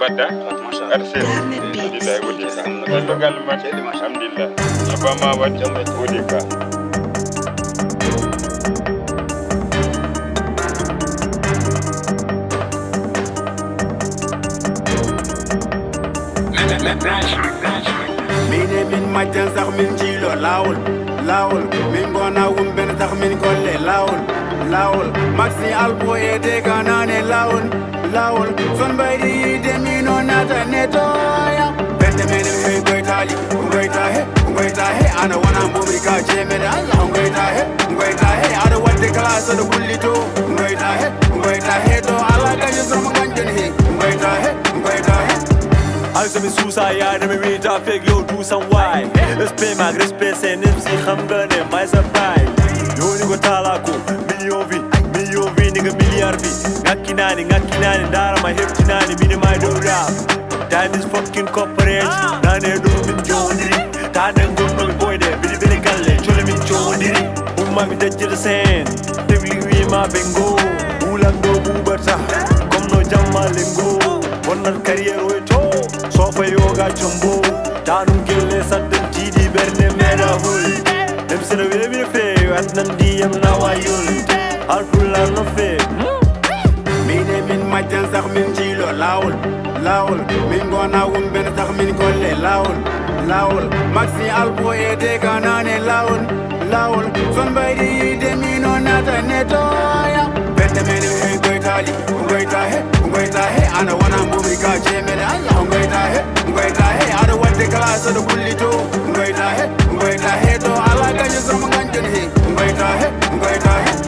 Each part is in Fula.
badda arsel alhamdulillah wodi ka allo gal ma alhamdulillah abama wadde wodi ka min majjan sax min jiilo laawol min ngona wumɓe sax min kolle laawol maxi albo e dega nane laawol son mbaydi yide mino nata netoya bende menen hey goyta he ana wana mbomri ka jemede allah goyta he aɗa wadde classe aɗa gullito goyta he to ala kañum somo ganjon he goyta he Als me susa ya ne me weet af ik jou doe some why. Respect mag respect zijn MC gaan gunnen my surprise. Yo ni go talako million vi nigga miljard vi. Ngaki nani dara my hip nani mini my do rap. Time is fucking corporate. Nane do min jondiri. Tane go no me boy there bili galle chole min jondiri. Umma mi dajjir sen. Tebli wi ma bengo. Ulan do bubata. Kom no jamma lengo. Wannan career we to. Sofa yoga chumbo Tanum gille sadden jidi berne mera hul Dem sene webi fe Atnan diyam nawayul Alpula no fe min majjan sax min jiilo laawol min ngona wumɓe sax min kolle laawol maxi albo e dega nane laawol son mbaydi yide mino nata netoya bende menen hey goyta he ana wana mbomri ka jemede allah goyta he aɗa wadde classe aɗa gullito goyta he to ala kañum somo ganjon he goyta he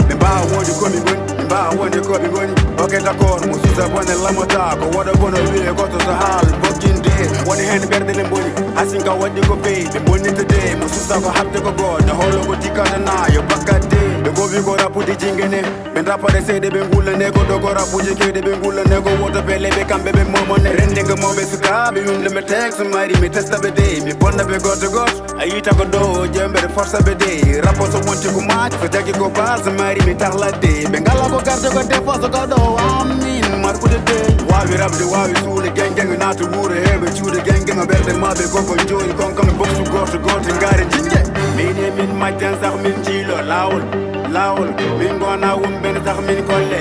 ɓe mbawa wonde komi goni ok d'accord mo susa bone lamota ko woɗa bono wiye goto to haal bokkinde woni hen ɓerde le boni hasinka waɗɗi ko feyi ɓe bonnitede mo susa ko habde ko goto hollogo tikkadana yo bakkatde ɓe gowi ko rappude jingene ɓe rappade seeɗe ɓe gullane ko ɗo ko rappuji kewɗe ɓe gullane ko woto pelle ɓe kamɓe ɓe momone rendege mawɓe sukaɓe wimde ɓe texte mari mi testa ɓe de mi bonna ɓe goto a yita ko ɗo jemɓeɗe force ɓe de rapport so wonti ko maaki so jagui ko base mari mi tarladde ɓe ngala ko garde ko défense ko ɗo amin markude de wawi rabde wawi suude guengue naata wuuro heɓe cuude guengue ɓerde maɓe koko joni konkome boksu goto gaari jingue min majjan sax min jiilo laawol min ngona wumɓe sax min kolle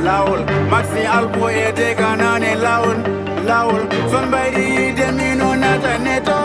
laawol maxi albo e dega nane laawol son mbaydi yide mino nata neto